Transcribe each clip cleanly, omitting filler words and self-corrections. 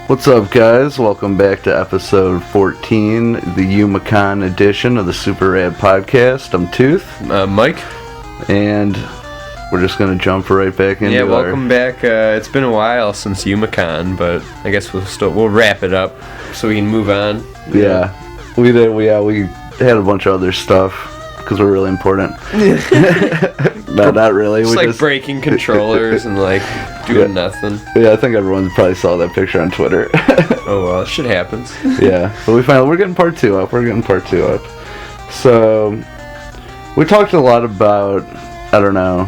What's up, guys? Welcome back to episode 14, the UMaCon edition of the Super Rad Podcast. I'm Tooth. Mike. And we're just going to jump right back into Yeah, welcome back. It's been a while since UMaCon, but I guess we'll wrap it up so we can move on. Yeah, we did. We had a bunch of other stuff because we're really important. No, not really. Just like breaking controllers and like doing nothing. Yeah, I think everyone probably saw that picture on Twitter. Oh well, shit happens. Yeah, but we're getting part 2 up. So we talked a lot about, I don't know,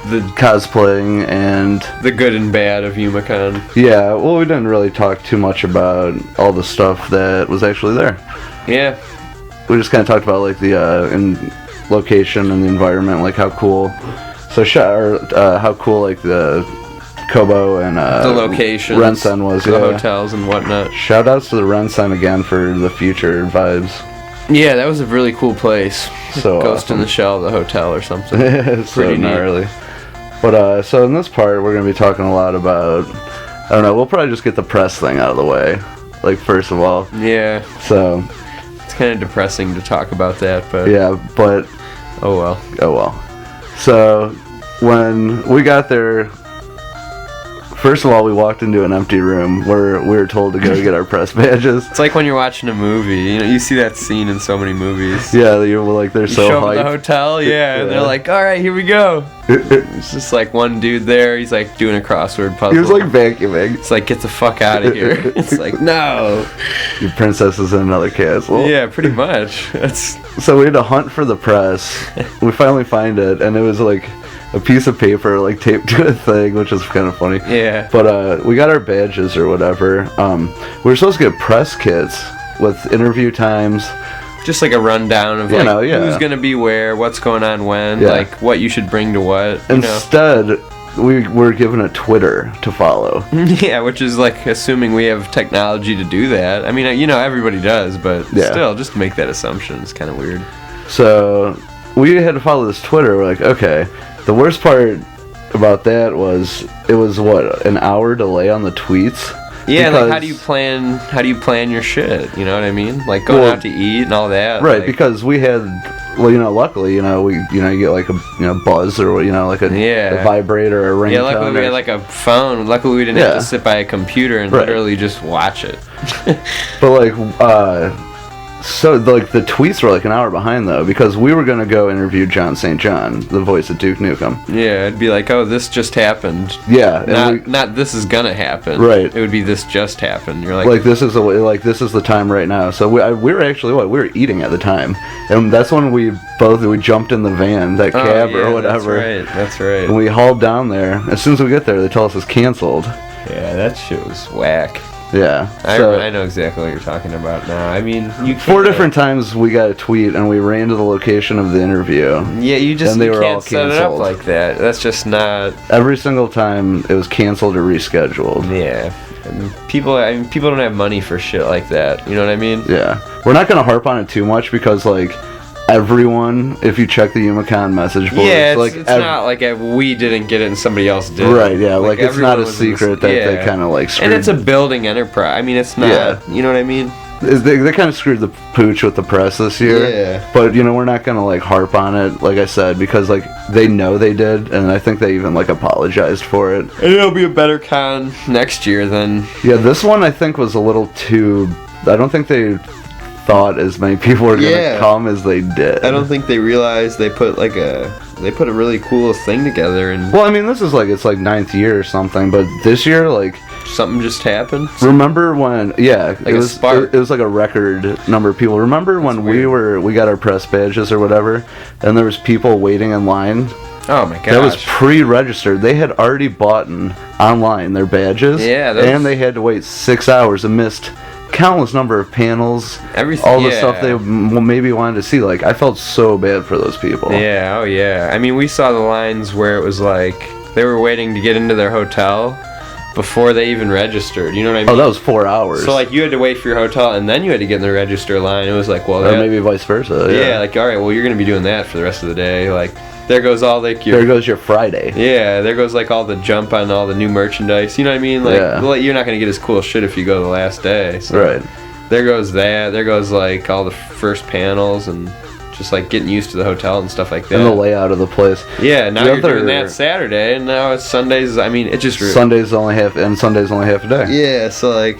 the cosplaying and the good and bad of UMaCon. Yeah, well, we didn't really talk too much about all the stuff that was actually there. Yeah. We just kind of talked about like the location and the environment, like how cool. So how cool like the Kobo and the location, Rensen was, the hotels and whatnot. Shout outs to the Rensen again for the future vibes. Yeah, that was a really cool place. So Ghost awesome. in the Shell, the hotel or something. It's so pretty gnarly. neat. But so in this part, we're gonna be talking a lot about. I don't know. We'll probably just get the press thing out of the way, like first of all. Yeah. So. It's kind of depressing to talk about that, but Yeah, but. Oh well. So when we got there, first of all, we walked into an empty room where we were told to go get our press badges. It's like when you're watching a movie. You know, you see that scene in so many movies. Yeah, you're like they're so show up hyped. at the hotel, and they're like, "All right, here we go." It's just like one dude there. He's like doing a crossword puzzle. He was like vacuuming. It's like, get the fuck out of here. It's like, no. Your princess is in another castle. Yeah, pretty much. So we had to hunt for the press. We finally find it, and it was like a piece of paper like taped to a thing, which is kind of funny. Yeah. But we got our badges or whatever. We were supposed to get press kits with interview times. Just like a rundown of who's gonna be where, what's going on when, like what you should bring to what. Instead, we were given a Twitter to follow. Yeah, which is like assuming we have technology to do that. I mean, everybody does, but still, just to make that assumption is kind of weird. So we had to follow this Twitter. We're like, okay. The worst part about that was it was an hour delay on the tweets. Yeah, like how do you plan your shit? You know what I mean? Like going out to eat and all that. Right, like, because we had, luckily, you get like a buzz or like a vibrator or a ringtone. Yeah, luckily we had like a phone. Luckily we didn't have to sit by a computer and literally just watch it. But so like the tweets were like an hour behind though, because we were gonna go interview John St. John, the voice of Duke Nukem. Yeah, it'd be like, oh, this just happened. Yeah, not this is gonna happen. Right. It would be this just happened. You're like this is the time right now. So we were actually we were eating at the time, and that's when we jumped in the van, that cab or whatever. That's right. And we hauled down there. As soon as we get there, they tell us it's canceled. Yeah, that shit was whack. Yeah, I know exactly what you're talking about now. I mean, 4 different times we got a tweet and we ran to the location of the interview. Yeah, you were can't all set it up like that. That's just not. Every single time it was canceled or rescheduled. Yeah, people don't have money for shit like that. You know what I mean? Yeah, we're not gonna harp on it too much because everyone, if you check the UMaCon message boards, it's not like we didn't get it and somebody else did. Right, yeah, like it's not a secret that they kind of screwed. And it's a building enterprise. I mean, it's not, you know what I mean? They kind of screwed the pooch with the press this year. Yeah. But, we're not going to harp on it, like I said, because they know they did, and I think they even apologized for it. And it'll be a better con next year than... Yeah, this one I think was a little too... I don't think they thought as many people were gonna come as they did. I don't think they realized they put a really cool thing together. And well, I mean, this is it's 9th year or something, but this year something just happened. Remember when? Yeah, it was spark. It was like a record number of people. Remember when we got our press badges or whatever, and there was people waiting in line. Oh my gosh. That was pre-registered. They had already bought online their badges. Yeah, and they had to wait 6 hours and missed countless number of panels, everything, all the stuff they maybe wanted to see. I felt so bad for those people. Yeah, oh yeah. I mean, we saw the lines where it was they were waiting to get into their hotel before they even registered. You know what I mean? Oh, that was 4 hours. So you had to wait for your hotel and then you had to get in the register line. It was or maybe vice versa. Yeah, all right, well, you're gonna be doing that for the rest of the day. there goes all like your There goes your Friday. yeah, there goes like all the jump on all the new merchandise. You know what I mean? Like Yeah. well, you're not gonna get as cool shit if you go the last day. So Right. there goes that. There goes like all the first panels and just like getting used to the hotel and stuff like that. And the layout of the place. Yeah, now The you're doing other- that Saturday, and now it's Sundays. I mean, it just Sunday's only half a day. yeah. So like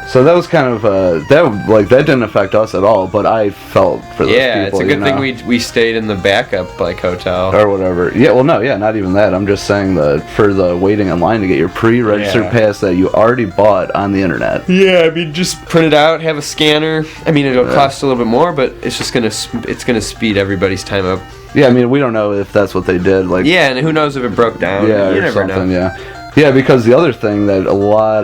So that was kind of that didn't affect us at all, but I felt for those yeah, people. it's a good you thing know, we stayed in the backup like hotel. or whatever. Yeah, well, no, yeah, not even that. I'm just saying that for the waiting in line to get your pre-registered Yeah. pass that you already bought on the internet. Yeah, I mean, just print it out, have a scanner. I mean, it'll cost a little bit more, but it's just gonna speed everybody's time up. Yeah, I mean, we don't know if that's what they did. Like, Yeah, and who knows if it broke down? yeah, you or never something. know. Yeah. Yeah, because the other thing that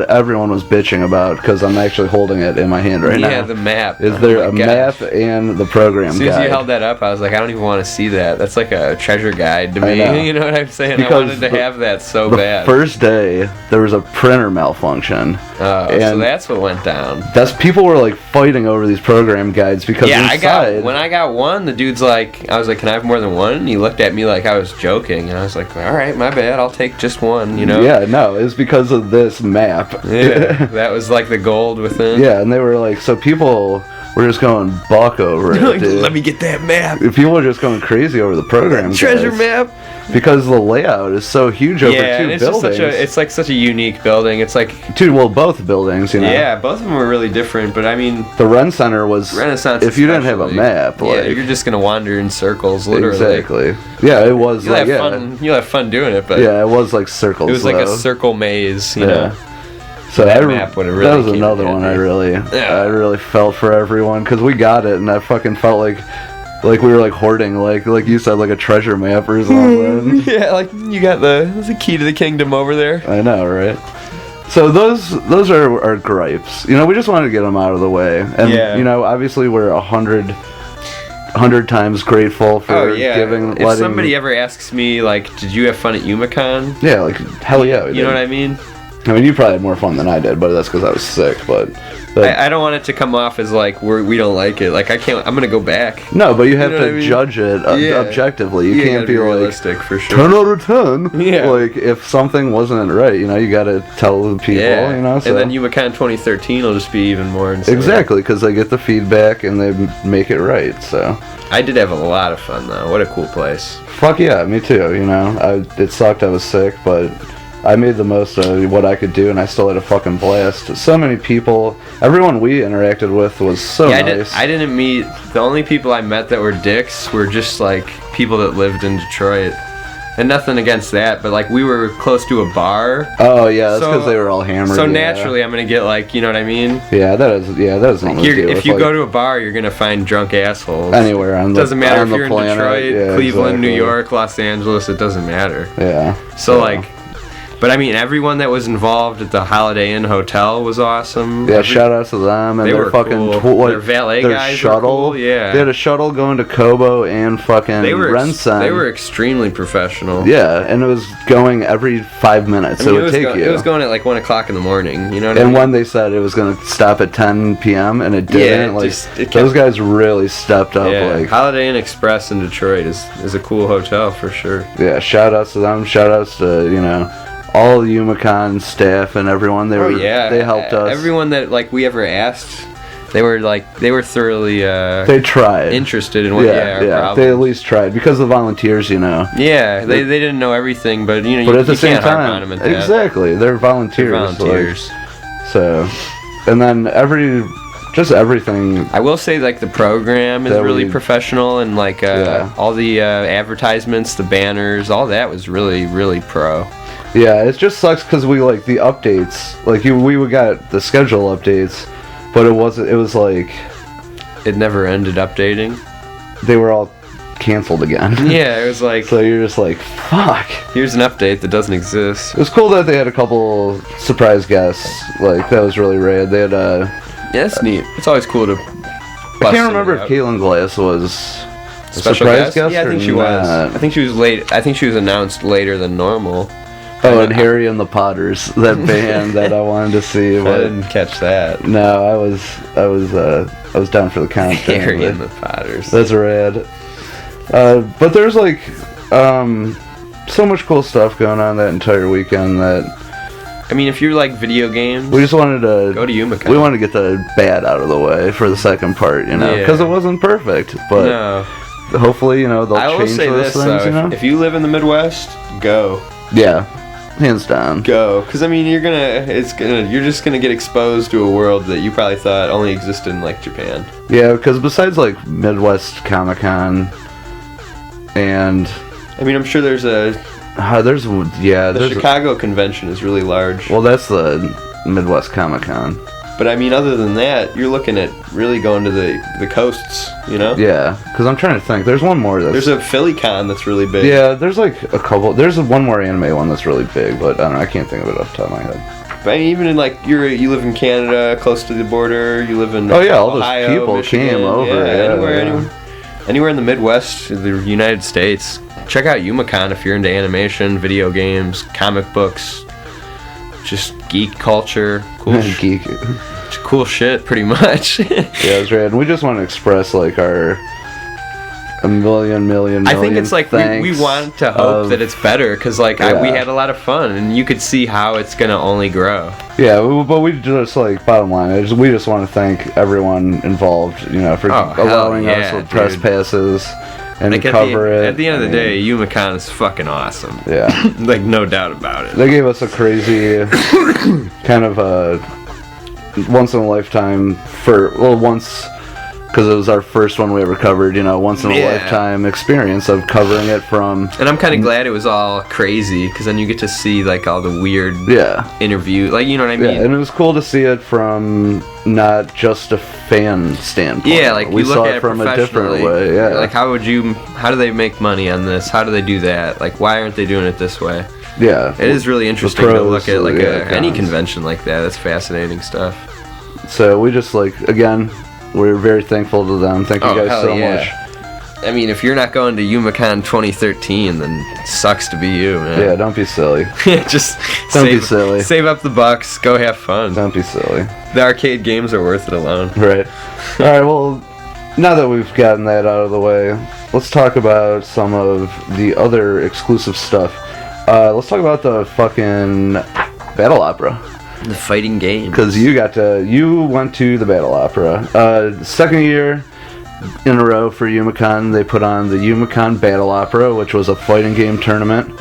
everyone was bitching about, because I'm actually holding it in my hand right now. Yeah, the map. Is Oh there my a gosh. map and the program As soon as guide? you held that up, I was like, I don't even want to see that. That's like a treasure guide to I me. know. You know what I'm saying? Because I wanted to the- have that so the bad. first day, there was a printer malfunction. So and that's what went down. People were like fighting over these program guides because Yeah, inside, when I got one, the dude's like, I was like, can I have more than one? And he looked at me like I was joking, and I was like, all right, my bad, I'll take just one. You know? yeah, no, it's because of this map. Yeah, that was like the gold within. Yeah, and they were like, so people were just going buck over it. Like, dude. let me get that map. People were just going crazy over the program Treasure guides map. because the layout is so huge over Yeah, two and it's buildings. just such a unique building. It's like, Dude, well, both buildings, you know. yeah, both of them were really different, but I mean, The Ren Center was Renaissance. If you didn't have a especially. map, yeah, like you're just gonna wander in circles, literally. exactly. Yeah, it was You'll like have fun. You'll have fun doing it, but Yeah, it was like circles. it was like a though. circle maze. You Yeah. know. So That I map would've that really was came in another one I handy. I really felt for everyone because we got it and I fucking felt like we were like hoarding like you said like a treasure map or something. Yeah, like you got the key to the kingdom over there. I know, right? So those are our gripes. You know, we just wanted to get them out of the way, and Yeah. you know, obviously we're 100 times grateful for Oh yeah. giving. If letting, somebody ever asks me like, "Did you have fun at UMaCon?" yeah, like hell yeah, we You know did. what I mean? I mean, you probably had more fun than I did, but that's because I was sick. But I don't want it to come off as like we don't like it. Like I can't. I'm gonna go back. no, but you have know to what I mean? judge it Yeah. objectively. You You can't gotta be like realistic for sure. 10 out of 10. Yeah. Like if something wasn't right, you know, you got to tell the people. Yeah, You know, so. and then UMaCon 2013 will just be even more insane. Exactly, because they get the feedback and they make it right. So. I did have a lot of fun though. What a cool place. Fuck yeah, me too. You know, it sucked I was sick, but I made the most of what I could do, and I still had a fucking blast. So many people, everyone we interacted with was so Yeah, nice. I didn't meet. The only people I met that were dicks were just like people that lived in Detroit. And nothing against that, but like we were close to a bar. Oh yeah, that's So- because they were all hammered. So yeah. naturally, I'm gonna get like, you know what I mean? Yeah, that is nothing to do If with, you like, go to a bar, you're gonna find drunk assholes. anywhere on the Doesn't matter on if the you're in planet. Detroit, Yeah, Cleveland, New exactly. York, Los Angeles. It doesn't matter. Yeah. So like, but I mean, everyone that was involved at the Holiday Inn Hotel was awesome. Yeah, shout out to them and They their were fucking cool. Their valet their guys were shuttle. cool, yeah. They had a shuttle going to Kobo and fucking They were Rensen. they were extremely professional. Yeah, and it was going every 5 minutes. I mean, it would take you. It was going at like 1 o'clock in the morning. You know what I And mean? when they said it was going to stop at 10 p.m. and it didn't, it kept- those guys really stepped up. Yeah, Like, Holiday Inn Express in Detroit is a cool hotel for sure. yeah, shout outs to them. Shout outs to, you know, all the UMaCon staff and everyone. They helped us. Everyone that like we ever asked, they were thoroughly They tried. interested in what our They at problems. least tried because the volunteers, you know. Yeah, they didn't know everything, but you know, But you, at the you same can't harp on time, them at that. exactly, they're volunteers. They're like, volunteers. so, and then everything. I will say, like, the program is That really we- professional, and like Yeah. all the advertisements, the banners, all that was really, really pro. Yeah, it just sucks because we like the updates. Like we got the schedule updates, but it wasn't. It was like It never ended updating. they were all canceled again. Yeah, it was like, So you're just like, fuck. here's an update that doesn't exist. It was cool that they had a couple surprise guests. Like that was really rad. They had Yeah, that's neat. It's always cool to. I can't remember if Caitlin Glass was a Special surprise guest. Yeah, I think or she was. not. I think she was late. I think she was announced later than normal. Oh, and Harry and the Potters, that band that I wanted to see. I But didn't catch that. no, I was down for the count. Harry but and the Potters. That's rad. But there's like So much cool stuff going on that entire weekend that I mean, if you like video games, we just wanted to go to Yumacon. We wanted to get the bad out of the way for the second part, you know, because it wasn't perfect, but no. hopefully, you know, they'll I will change say those this things, though, you know? if you live in the Midwest, go. Yeah, hands down. Go, because I mean, you're just gonna get exposed to a world that you probably thought only existed in like Japan. Yeah, because besides like Midwest Comic Con, and I mean, I'm sure there's the the Chicago convention is really large. Well, that's the Midwest Comic Con. But I mean, other than that, you're looking at really going to the coasts, you know? Yeah, because I'm trying to think. There's one more that's... There's a Philly Con that's really big. Yeah, there's like a couple... There's one more anime one that's really big, but I don't know, I can't think of it off the top of my head. But I mean, even in like, you live in Canada, close to the border, you live in all Ohio, those people Michigan, came over. Anywhere in the Midwest, the United States. Check out Yumacon if you're into animation, video games, comic books, just geek culture, cool shit, pretty much. Yeah, it's rad. We just want to express like our a million. I think it's like we want to hope that it's better because like we had a lot of fun and you could see how it's gonna only grow. Yeah, but we just like bottom line, we just want to thank everyone involved, you know, for allowing us with press passes. And like cover it. At the end of the day, Yumacon is fucking awesome. Yeah. Like, no doubt about it. They gave us a crazy kind of a once-in-a-lifetime because it was our first one we ever covered, you know, once-in-a-lifetime experience of covering it from... And I'm kind of glad it was all crazy, because then you get to see, like, all the weird interview, like, you know what I mean? Yeah, and it was cool to see it from not just a fan standpoint. Yeah, like, we you look saw at it from a different way, yeah. Like, how do they make money on this? How do they do that? Like, why aren't they doing it this way? Yeah. It is really interesting to look at, like, any convention like that. That's fascinating stuff. So, we just, like, again... We're very thankful to them. Thank you guys so much. I mean, if you're not going to Yumacon 2013, then it sucks to be you, man. Yeah, don't be silly. Just be silly. Save up the bucks. Go have fun. Don't be silly. The arcade games are worth it alone. Right. All right, well, now that we've gotten that out of the way, let's talk about some of the other exclusive stuff. Let's talk about the fucking Battle Opera. The fighting game. Because you went to the Battle Opera. Second year in a row for Yumacon, they put on the Yumacon Battle Opera, which was a fighting game tournament.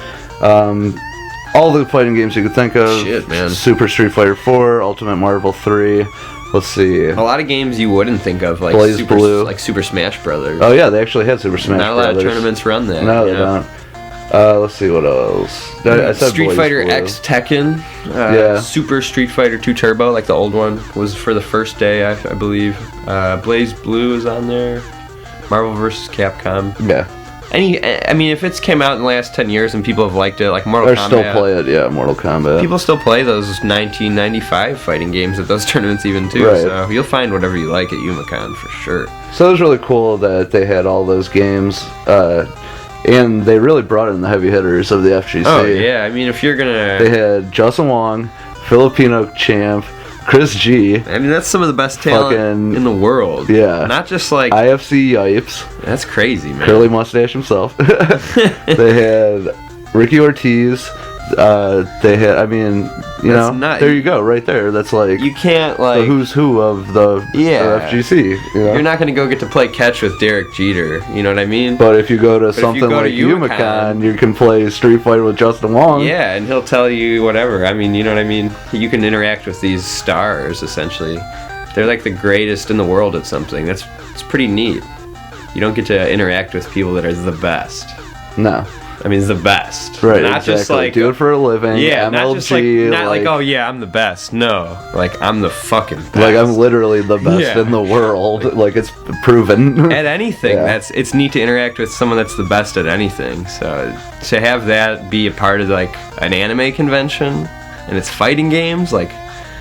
All the fighting games you could think of. Shit, man. Super Street Fighter 4, Ultimate Marvel 3. Let's see. A lot of games you wouldn't think of, like BlazBlue. Like Super Smash Brothers. Oh yeah, they actually had Super Smash Brothers. Not a lot of tournaments run that. No, they don't. Let's see what else. I said Street Fighter X Tekken. Super Street Fighter 2 Turbo, like the old one, was for the first day, I believe. BlazBlue is on there. Marvel vs. Capcom. Yeah. I mean, if it's came out in the last 10 years and people have liked it, like Mortal Kombat. Still play it, yeah, Mortal Kombat. People still play those 1995 fighting games at those tournaments even too, right. So you'll find whatever you like at Yumacon for sure. So it was really cool that they had all those games, and they really brought in the heavy hitters of the FGC. Oh yeah, I mean if you're gonna... They had Justin Wong, Filipino champ, Chris G. I mean, that's some of the best talent in the world. Yeah. Not just like... IFC Yipes. That's crazy, man. Curly mustache himself. They had Ricky Ortiz. They had, I mean, you know, there you go, right there. That's like... You can't, like... the who's who of the FGC, you know? You're not going to go get to play catch with Derek Jeter, you know what I mean? But if you go to something like Yumacon, you can play Street Fighter with Justin Wong. Yeah, and he'll tell you whatever. I mean, you know what I mean? You can interact with these stars, essentially. They're like the greatest in the world at something. It's pretty neat. You don't get to interact with people that are the best. No. I mean, it's the best. Right, not exactly. Just like... do it for a living. Yeah, MLG, not just like, oh yeah, I'm the best. No. Like, I'm the fucking best. Like, I'm literally the best in the world. Like, it's proven. At anything. It's neat to interact with someone that's the best at anything. So, to have that be a part of, like, an anime convention, and it's fighting games, like...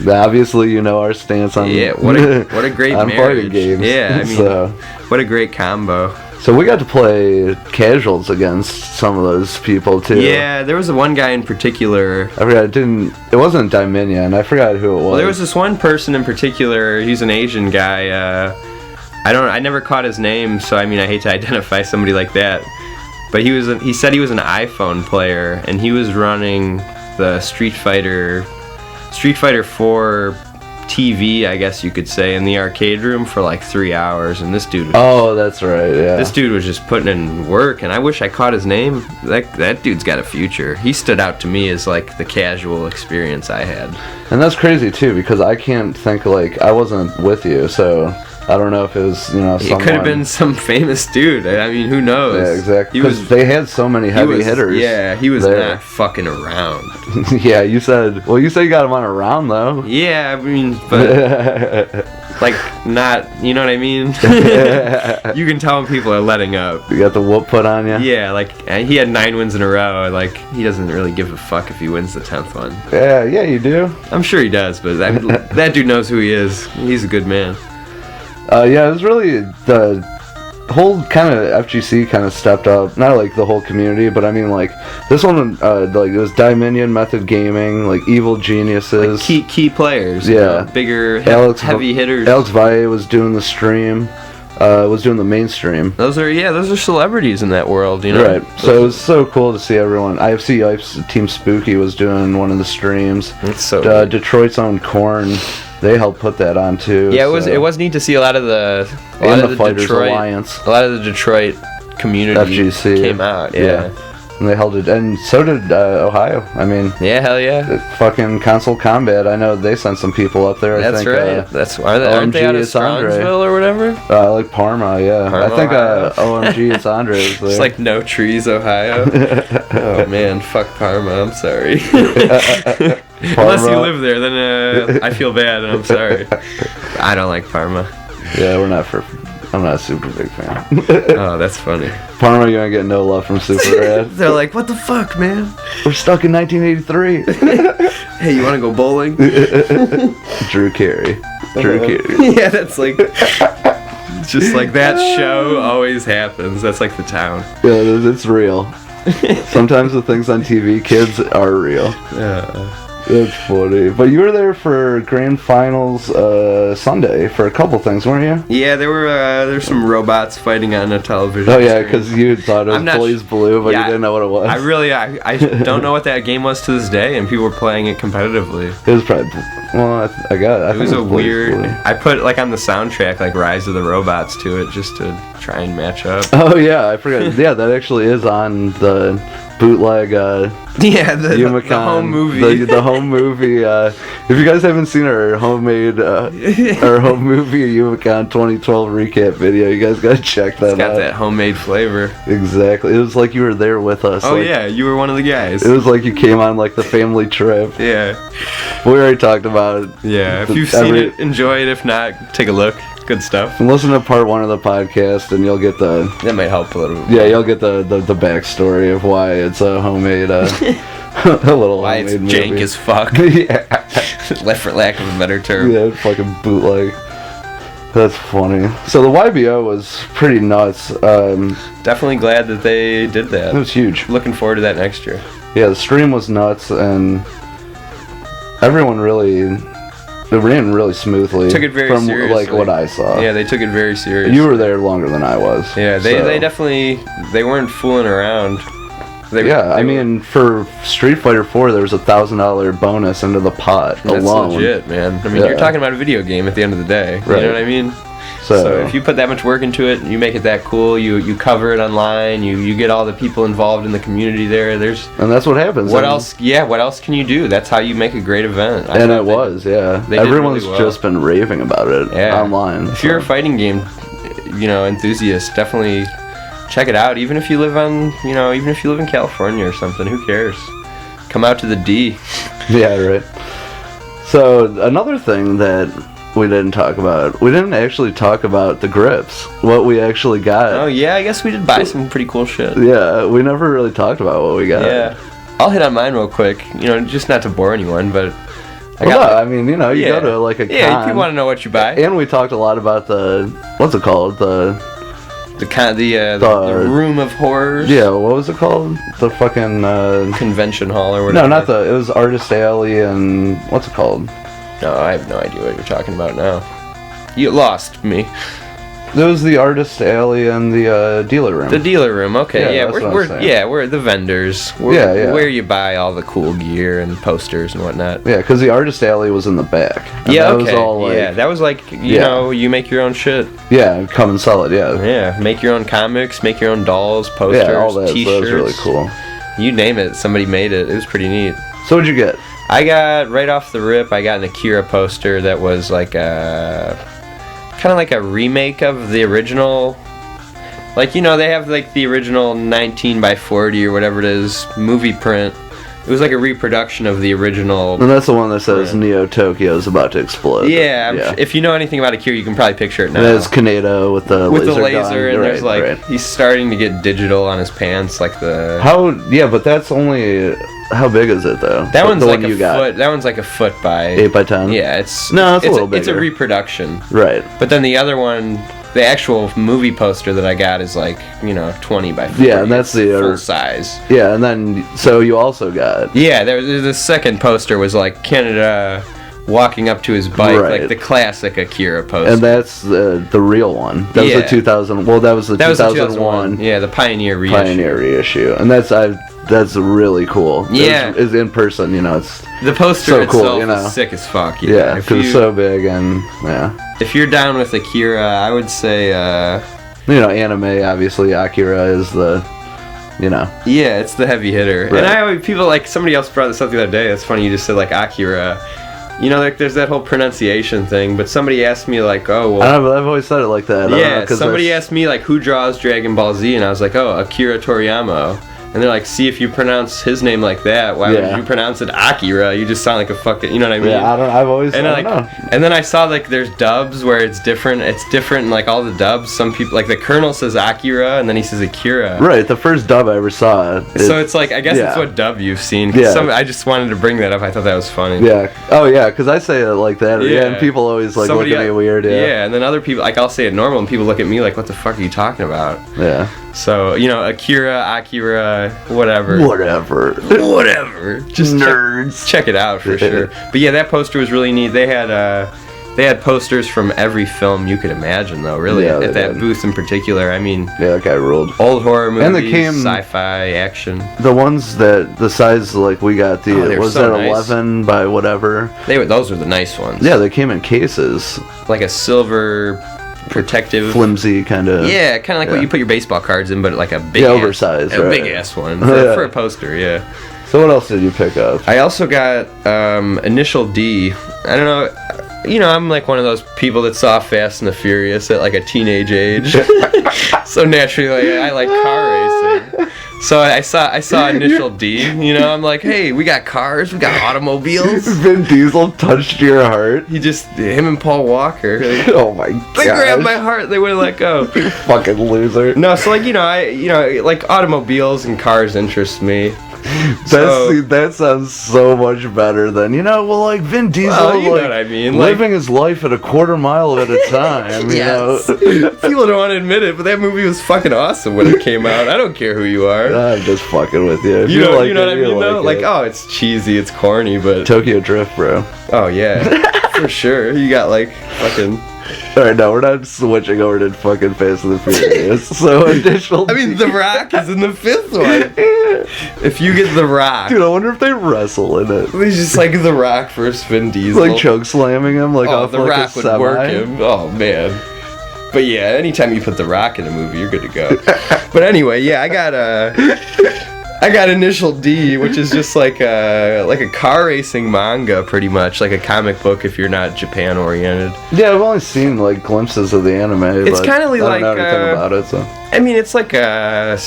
Obviously, you know our stance on... Yeah, what a great on marriage. Fighting games. Yeah, I mean, what a great combo. So we got to play casuals against some of those people too. Yeah, there was one guy in particular. I forgot. It wasn't Dominion. I forgot who it was. Well, there was this one person in particular. He's an Asian guy. I never caught his name, so I mean, I hate to identify somebody like that. But he said he was an iPhone player, and he was running the Street Fighter 4 TV, I guess you could say, in the arcade room for like 3 hours, and this dude Oh, that's right, yeah. this dude was just putting in work, and I wish I caught his name. That dude's got a future. He stood out to me as like the casual experience I had. And that's crazy too, because I can't think, like, I wasn't with you, so I don't know if it was, you know, It could have been some famous dude. I mean, who knows? Yeah, exactly. Because they had so many heavy hitters. Yeah, he was there. not fucking around. Yeah, you said you got him on a round, though. Yeah, I mean, but like, not, you know what I mean? You can tell when people are letting up. You got the whoop put on you? Yeah, like, he had 9 wins in a row. Like, he doesn't really give a fuck if he wins the 10th one. Yeah, you do. I'm sure he does, but that dude knows who he is. He's a good man. Yeah, it was really the whole kind of FGC kind of stepped up. Not like the whole community, but I mean, like, this one, like, it was Dominion, Method Gaming, like, Evil Geniuses. Like key players. Yeah. You know, bigger, heavy hitters. Alex Valle was doing the stream. Was doing the mainstream. Those are celebrities in that world, you know. Right. So it was so cool to see everyone. IFC Yipes, Team Spooky was doing one of the streams. It's so Detroit's own Korn, they helped put that on too. Yeah, it was neat to see a lot of the Fighters Detroit Alliance. A lot of the Detroit community FGC came out. Yeah. And they held it, and so did Ohio. I mean, yeah, hell yeah. Fucking Console Combat. I know they sent some people up there. That's I think, right. Aren't they out of Strongsville or whatever? Like Parma, yeah. Parma, I think OMG, it's Andre was there. It's like No Trees, Ohio. Oh man, fuck Parma. I'm sorry. Unless you live there, then I feel bad, and I'm sorry. I don't like Parma. Yeah, I'm not a super big fan. Oh, that's funny. Parma, you ain't getting no love from Super Rad. They're like, what the fuck, man? We're stuck in 1983. Hey, you want to go bowling? Drew Carey. Yeah, that's like... just like that show always happens. That's like the town. Yeah, it's real. Sometimes the things on TV, kids are real. That's funny. But you were there for Grand Finals Sunday for a couple things, weren't you? Yeah, there's some robots fighting on a television. Oh yeah, because you thought it was Blaze Blue, but you didn't know what it was. I don't know what that game was to this day, and people were playing it competitively. It was probably, well, it was a weird. Blue. I put like on the soundtrack like Rise of the Robots to it just to try and match up. Oh yeah, I forgot. Yeah, that actually is on the bootleg the home movie. The home movie. If you guys haven't seen our homemade our home movie Yumacon 2012 recap video, you guys gotta check that out. It's got that homemade flavor. Exactly. It was like you were there with us. Oh like, yeah, you were one of the guys. It was like you came on like the family trip. Yeah. We already talked about it. Yeah. If you've seen it, enjoy it. If not, take a look. Good stuff. And listen to part 1 of the podcast, and you'll get that might help a little. Yeah, you'll get the backstory of why it's a homemade, a little why homemade it's jank movie. as fuck. Yeah, left for lack of a better term. Yeah, fucking bootleg. That's funny. So the YBO was pretty nuts. Definitely glad that they did that. It was huge. Looking forward to that next year. Yeah, the stream was nuts, and everyone really. It ran really smoothly. Took it very from seriously. Like what I saw. Yeah, they took it very seriously. You were there longer than I was. Yeah, they definitely they weren't fooling around. I mean, for Street Fighter 4, there was $1,000 bonus into the pot alone. That's legit, man. I mean, you're talking about a video game at the end of the day. Right. You know what I mean? So if you put that much work into it, you make it that cool, you cover it online, you get all the people involved in the community there. And that's what happens. What else? Yeah, what else can you do? That's how you make a great event. Everyone's really well. just been raving about it online. If you're a fighting game, enthusiast, definitely check it out. Even if you live in California or something, who cares? Come out to the D. Yeah, right. So another thing that we didn't talk about. We didn't actually talk about the grips. What we actually got. Oh yeah, I guess we did buy some pretty cool shit. Yeah, we never really talked about what we got. Yeah, I'll hit on mine real quick. Just not to bore anyone, but you go to like a con. Yeah, people want to know what you buy. And we talked a lot about the what's it called the room of horrors. Yeah, what was it called? The fucking convention hall or whatever. No, it was Artist Alley and what's it called? No, I have no idea what you're talking about now. You lost me. was the artist alley and the dealer room. The dealer room, okay, Yeah, that's what I'm we're saying. we're the vendors. We're where you buy all the cool gear and posters and whatnot. Yeah, because the artist alley was in the back. And Yeah, that okay. was all like, yeah, that was like you know, you make your own shit. yeah, come and sell it. Yeah, Yeah, make your own comics, make your own dolls, posters, yeah, all that. So T-shirts. that was really cool. You name it, somebody made it. It was pretty neat. So what'd you get? I got right off the rip. I got an Akira poster that was like a kind of like a remake of the original. Like, you know, they have like the original 19 by 40 or whatever it is movie print. It was like a reproduction of the original. And that's the one that says Neo Tokyo is about to explode. Yeah, if you know anything about Akira, you can probably picture it now. And there's Kaneda with the laser gun. and there's like right. he's starting to get digital on his pants, like the. But that's only. How big is it though? That one's the like one a foot. That one's like a foot by 8 by 10. Yeah, it's no, it's a little bigger. It's a reproduction. Right. But then the other one, the actual movie poster that I got is like 20 by 40. Yeah, and that's the full size. Yeah, and then so you also got. Yeah, there's the second poster was like Canada walking up to his bike, Right. like the classic Akira poster. And that's the real one. That was the 2000. Well, that was the 2001. Yeah, the Pioneer reissue. Pioneer reissue, and that's really cool. Yeah, it's in person. It's the poster so itself cool, is sick as fuck. Yeah, because it's so big and yeah. If you're down with Akira, I would say. Anime obviously. Akira is the. Yeah, it's the heavy hitter. Right. And I always people like somebody else brought this up the other day. It's funny you just said like Akira. Like there's that whole pronunciation thing, but somebody asked me like, oh, well, I don't know, but I've always said it like that. Yeah, somebody asked me like, who draws Dragon Ball Z, and I was like, oh, Akira Toriyama. And they're like, see if you pronounce his name like that, why would you pronounce it Akira? You just sound like a fucking, you know what I mean? Yeah, I've always. And I don't know. And then I saw like there's dubs where it's different. It's different in like all the dubs. Some people like the Colonel says Akira, and then he says Akira. Right, the first dub I ever saw. So it's like I guess it's what dub you've seen. Yeah. I just wanted to bring that up. I thought that was funny. Yeah. Oh yeah, because I say it like that. Yeah. And people always like look at me weird. Yeah. Yeah, and then other people like I'll say it normal, and people look at me like, what the fuck are you talking about? Yeah. So Akira, whatever. Just nerds. Check it out for sure. But yeah, that poster was really neat. They had posters from every film you could imagine, though. Really, Yeah, at that did. booth in particular. I mean, Yeah, that guy ruled. old horror movies, And they came- sci-fi, action. The ones that the size like we got they were was so that nice. 11 by whatever. Those were the nice ones. Yeah, they came in cases, like a silver protective. flimsy kind of. Yeah, kind of like what you put your baseball cards in, but like a big, oversized, a right. big ass one Yeah. for a poster. Yeah. So what else did you pick up? I also got Initial D. I don't know. I'm like one of those people that saw Fast and the Furious at like a teenage age. So naturally, I like car racing. So I saw Initial D. I'm like, hey, we got cars, we got automobiles. Vin Diesel touched your heart. Him and Paul Walker. Oh my god. They grabbed my heart. They wouldn't let go. Fucking loser. No, so like like automobiles and cars interest me. That sounds so much better than like Vin Diesel. Well, you know what I mean. Living his life at a quarter mile at a time. Yes. People don't want to admit it, but that movie was fucking awesome when it came out. I don't care who you are. I'm just fucking with you. If You know like what I it, mean, you though? like it. Oh, it's cheesy, it's corny, but Tokyo Drift, bro. oh yeah, for sure. You got like fucking. Alright, no, we're not switching over to fucking Fast and the Furious. So Initial I mean, The Rock is in the fifth one. If you get The Rock, Dude, I wonder if they wrestle in it. he's just like The Rock versus Vin Diesel. Like choke slamming him like oh, off The like Rock a would semi. work him. Oh man. But yeah, anytime you put The Rock in a movie, you're good to go. But anyway, yeah, I got Initial D, which is just like a car racing manga, pretty much like a comic book if you're not Japan oriented. Yeah, I've only seen like glimpses of the anime. It's but kind of I don't know like anything about it. So I mean, it's like a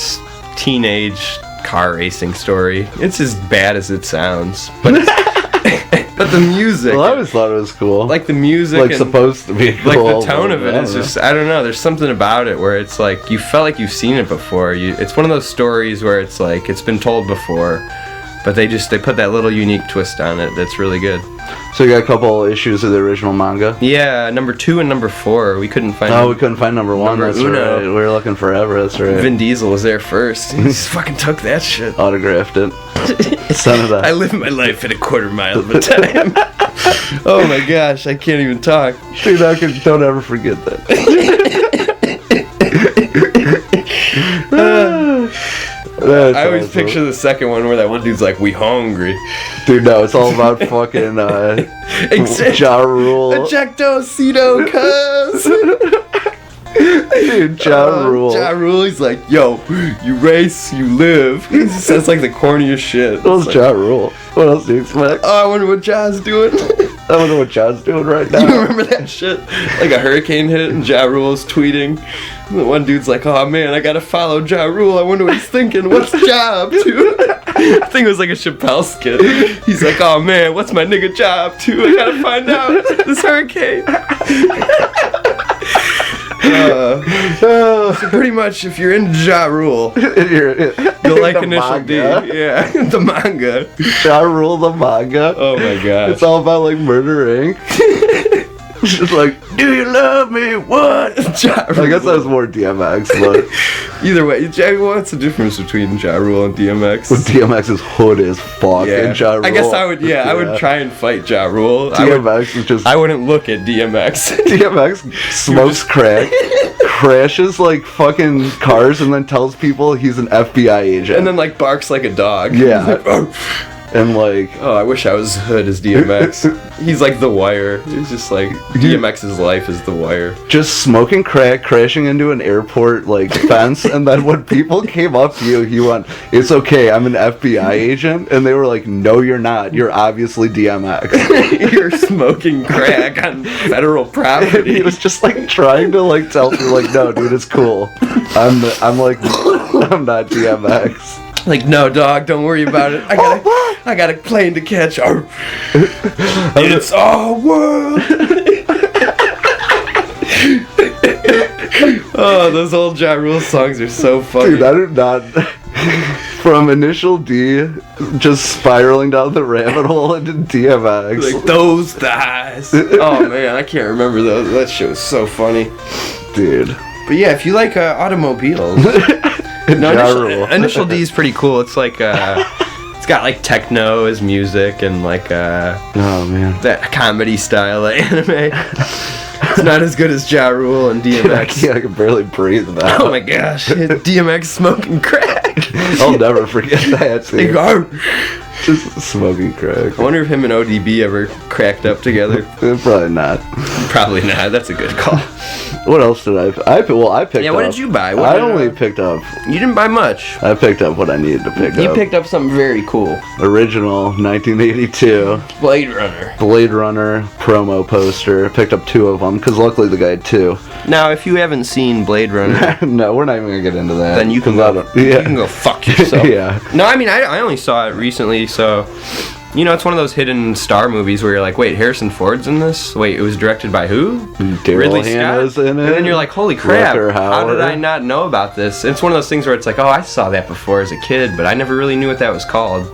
teenage car racing story. It's as bad as it sounds, but but the music. well, I always thought it was cool. Like the music, like and, supposed to be like cool. the tone of it. I It's don't just I don't know. There's something about it where it's like you felt like you've seen it before. It's one of those stories where it's like it's been told before, but they put that little unique twist on it that's really good. So you got a couple issues of the original manga. Yeah, number 2 and number 4 we couldn't find. Oh, we couldn't find number 1. Number That's uno. right. We were looking forever. That's right. Vin Diesel was there first. He just fucking took that shit. Autographed it. Son of I a. live my life at a quarter mile of a time. Oh my gosh, I can't even talk. Dude, don't ever forget that. I always picture the second one where that one dude's like, "We hungry." Dude, no, it's all about fucking Ja Rule. Ejectocito, cuz. Dude, Ja Rule. Ja Rule, he's like, "Yo, you race, you live." He says like the corniest shit. What was Ja Rule? What else do you expect? Oh, I wonder what Ja's doing. I wonder what Ja's doing right now. You remember that shit? Like a hurricane hit and Ja Rule's tweeting. The one dude's like, "Oh man, I gotta follow Ja Rule. I wonder what he's thinking. What's Ja up to?" I think it was like a Chappelle skit. He's like, "Oh man, what's my nigga Ja up to? I gotta find out. This hurricane." So pretty much, if you're into Ja Rule, you'll like Initial D. Yeah, the manga. Ja Rule the manga. Oh my god. It's all about like Murder Inc. It's just like, do you love me? What? Ja Rule. I guess that was more DMX, but either way, what's the difference between Ja Rule and DMX? DMX is hood as fuck, and Ja Rule. I guess I would. Yeah, I would try and fight Ja Rule. DMX is just. I wouldn't look at DMX. DMX smokes crack, crashes like fucking cars, and then tells people he's an FBI agent. And then like barks like a dog. Yeah. Like, oh. And like, oh, I wish I was hood as DMX. He's like The Wire. He's just like DMX's life is The Wire. Just smoking crack, crashing into an airport like fence, and then when people came up to you, he went, "It's okay, I'm an FBI agent," and they were like, "No, you're not. You're obviously DMX." You're smoking crack on federal property. And he was just like trying to like tell you like, "No, dude, it's cool. I'm like, I'm not DMX." Like, no, dog, don't worry about it. I got a plane to catch. It's our world. Oh, those old Ja Rule songs are so funny. Dude, I do not. From Initial D, just spiraling down the rabbit hole into DMX. Like, those thighs. Oh, man, I can't remember those. That shit was so funny. Dude. But yeah, if you like automobiles... No, Initial D is pretty cool. It's like it's got like techno as music and like oh man, that comedy style of anime. It's not as good as Ja Rule and DMX. I can barely breathe now. Oh my gosh, DMX smoking crack. I'll never forget that. They go. Just smoking crack. I wonder if him and ODB ever cracked up together. Probably not. Probably not. That's a good call. What else did I picked up. Yeah, what did you buy? I only picked up. You didn't buy much. I picked up what I needed to pick up. You picked up something very cool. Original 1982 Blade Runner promo poster. Picked up 2 of them because luckily the guy had 2. Now, if you haven't seen Blade Runner, no, we're not even gonna get into that. Then you can go. You can go fuck yourself. Yeah. No, I mean I only saw it recently, so. You know, it's one of those hidden star movies where you're like, wait, Harrison Ford's in this? Wait, it was directed by who? Ridley Scott in it. And then you're like, holy crap, Rutger how did Hauer. I not know about this? It's one of those things where it's like, oh, I saw that before as a kid, but I never really knew what that was called.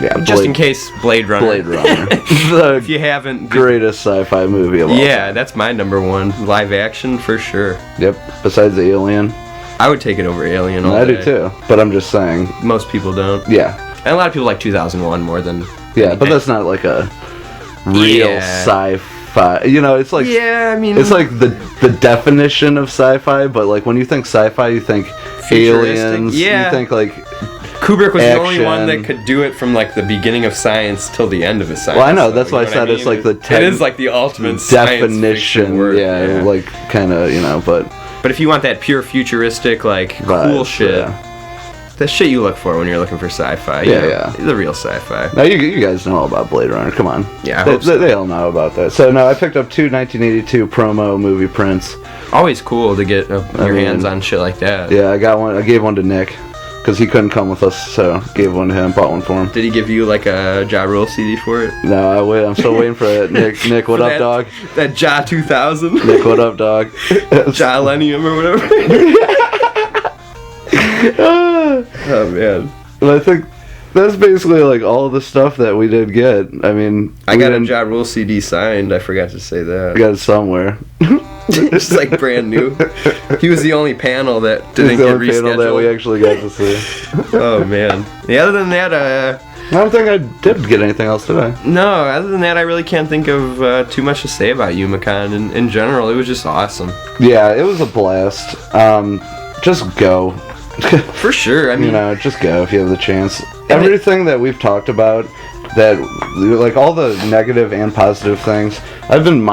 Yeah, just in case, Blade Runner. Blade Runner. The if you haven't... greatest sci-fi movie of all time. That's my number one. Live action, for sure. Yep, besides Alien. I would take it over Alien all day. I do too, but I'm just saying. Most people don't. Yeah. And a lot of people like 2001 more than... Yeah, but that's not like a real sci-fi. You know, it's like... Yeah, I mean... It's like the definition of sci-fi, but like when you think sci-fi, you think aliens. Yeah. You think like... Kubrick was action. the only one that could do it from like the beginning of science till the end of the science. Well, I know, that's why I said it's like the... it is like the ultimate definition word. Yeah, like kind of, you know, but... But if you want that pure futuristic, like, cool shit... Yeah. The shit you look for when you're looking for sci-fi. Yeah. The real sci-fi. Now, you guys know all about Blade Runner. Come on. Yeah, they all know about that. So, no, I picked up 2 1982 promo movie prints. Always cool to get your hands on shit like that. Yeah, I got one. I gave one to Nick because he couldn't come with us, so gave one to him, bought one for him. Did he give you, like, a Ja Rule CD for it? No, I'm still waiting for it. Nick, what up, dog? That Ja 2000? Nick, what up, dog? Ja Lenium or whatever? Oh man! But I think that's basically like all the stuff that we did get. I mean, I got a Ja Rule CD signed. I forgot to say that. I got it somewhere. It's like brand new. He was the only panel that didn't get rescheduled. Panel that we actually got to see. Oh man! Yeah. Other than that, I don't think I did get anything else today. No, other than that, I really can't think of too much to say about YumaCon. In general, it was just awesome. Yeah, it was a blast. Just go. For sure. I mean, just go if you have the chance. Everything that we've talked about, that like all the negative and positive things, I've been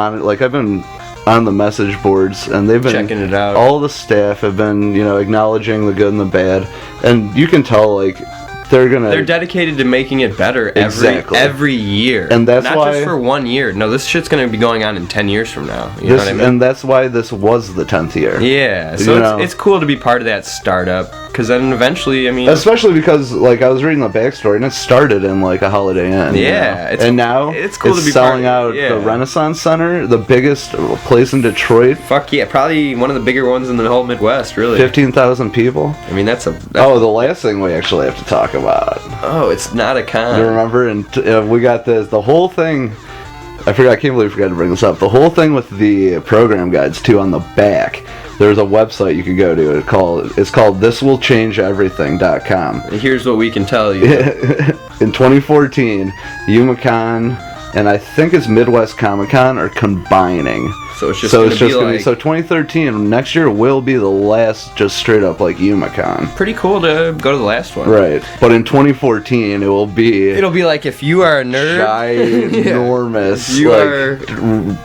on the message boards, and they've been checking it out. All the staff have been, acknowledging the good and the bad, and you can tell like they're dedicated to making it better every year, and that's not just for 1 year. No, this shit's gonna be going on in 10 years from now. You know what I mean? And that's why this was the 10th year. Yeah, so it's cool to be part of that startup, because then eventually, especially because like I was reading the backstory, and it started in like a Holiday Inn. Yeah, and now it's cool to be selling out the Renaissance Center, the biggest place in Detroit. Fuck yeah, probably one of the bigger ones in the whole Midwest. Really, 15,000 people. I mean, that's the last thing we actually have to talk about. Oh, it's not a con. You remember? And we got the whole thing. I can't believe I forgot to bring this up. The whole thing with the program guides too on the back. There's a website you could go to. It's called thiswillchangeeverything.com. And here's what we can tell you. In 2014, YumaCon and I think it's Midwest Comic Con are combining. So it's just gonna be 2013 next year will be the last just straight up like YumaCon. Pretty cool to go to the last one. Right. But in 2014 it'll be like if you are a nerd, ginormous. You are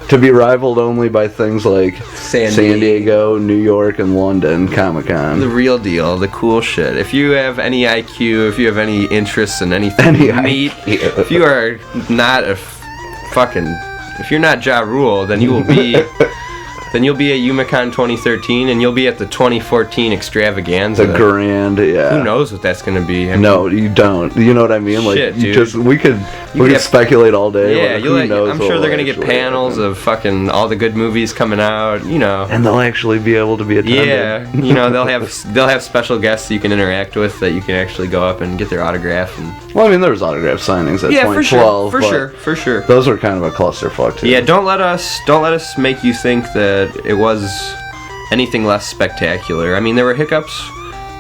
to be rivaled only by things like San Diego, New York, and London Comic Con. The real deal, the cool shit. If you have any IQ, if you have any interests in anything if you are not if you're not Ja Rule, then you will be you'll be at YumaCon 2013, and you'll be at the 2014 Extravaganza. The grand, yeah. Who knows what that's gonna be? No, you don't. You know what I mean? Like, shit, dude. we could speculate all day. Yeah, like, who knows? I'm sure they're gonna get panels of fucking all the good movies coming out. And they'll actually be able to be attended. Yeah, they'll have special guests you can interact with that you can actually go up and get their autograph. Well, I mean, there was autograph signings at 2012. For sure. Those were kind of a clusterfuck too. Yeah, don't let us make you think that it was anything less spectacular. I mean, there were hiccups,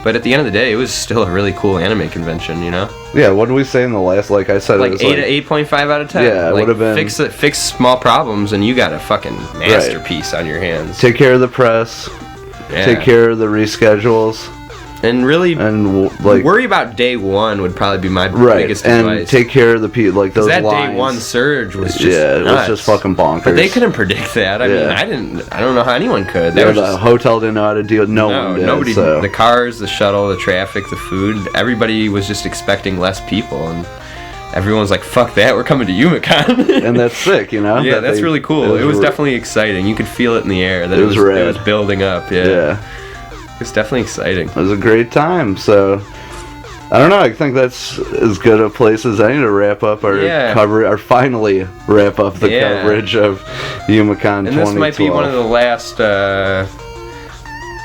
but at the end of the day, it was still a really cool anime convention, Yeah, what did we say in the last, like I said, like 8.5 out of 10. Yeah, it would have been... Fix small problems, and you got a fucking masterpiece on your hands. Take care of the press. Yeah. Take care of the reschedules. And really, worry about day one would probably be my biggest advice. And take care of the people, like those that lines. Day one surge was just it was just fucking bonkers. But they couldn't predict that. I mean, I don't know how anyone could. The hotel didn't know how to deal. Nobody. So. The cars, the shuttle, the traffic, the food. Everybody was just expecting less people, and everyone's like, "Fuck that, we're coming to YumaCon." And that's sick, Yeah, that's really cool. It was definitely exciting. You could feel it in the air that it was building up. Yeah. It's definitely exciting. It was a great time, so I don't know, I think that's as good a place as any to wrap up our coverage, or finally wrap up the coverage of YumaCon 2012. And this might be one of the last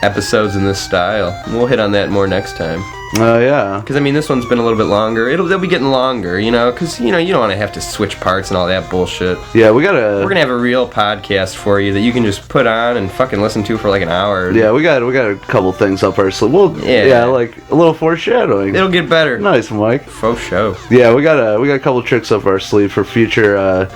episodes in this style. We'll hit on that more next time. Oh, yeah. Because, I mean, this one's been a little bit longer. They'll be getting longer, because, you don't want to have to switch parts and all that bullshit. Yeah, we're going to have a real podcast for you that you can just put on and fucking listen to for like an hour. Yeah, we got a couple things up our sleeve. Like a little foreshadowing. It'll get better. Nice, Mike. Faux show. Yeah, we got a couple tricks up our sleeve for future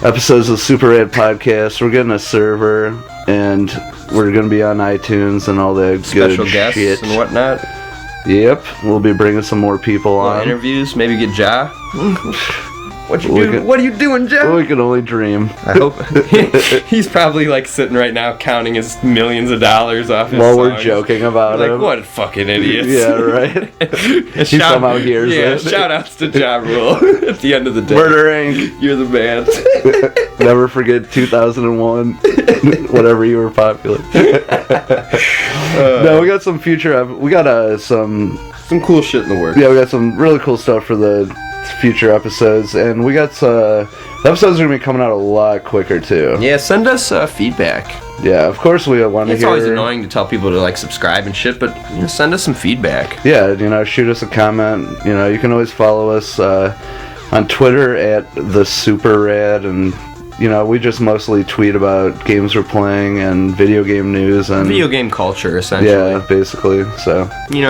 episodes of Super Rad Podcast. We're getting a server, and we're going to be on iTunes and all the special good guests shit and whatnot. Yep, we'll be bringing some more people on. Interviews, maybe get Ja. What are you doing, Ja? We can only dream. I hope he's probably like sitting right now counting his millions of dollars off his while songs. We're joking about him. Like, what fucking idiots. Yeah, right. He somehow hears it. Shout outs to Ja Rule at the end of the day. Murder Inc. You're the man. Never forget 2001. Whatever you were popular. No, we got some future. We got some cool shit in the works. Yeah, we got some really cool stuff for the future episodes, and we got the episodes are gonna be coming out a lot quicker too. Yeah, send us feedback. Yeah, of course we want to hear. It's always annoying to tell people to like subscribe and shit, but send us some feedback. Yeah, shoot us a comment. You can always follow us on Twitter at the Super Rad, and we just mostly tweet about games we're playing and video game news and video game culture, essentially. Yeah, basically. So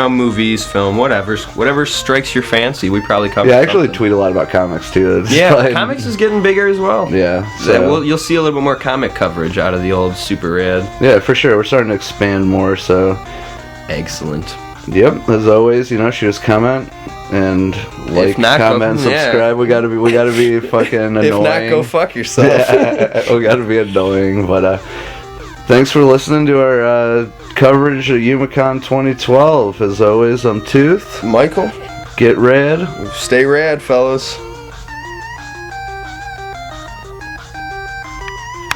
movies, film, whatever strikes your fancy. We probably cover. Yeah, I actually tweet a lot about comics too. Comics is getting bigger as well. Yeah, so you'll see a little bit more comic coverage out of the old Super Rad. Yeah, for sure. We're starting to expand more. So excellent. Yep, as always, shoot us a comment and like, comment, subscribe. We gotta be fucking annoying. If not, go fuck yourself. We gotta be annoying. But thanks for listening to our coverage of YumaCon 2012. As always, I'm Tooth. Michael. Get rad. Stay rad, fellas.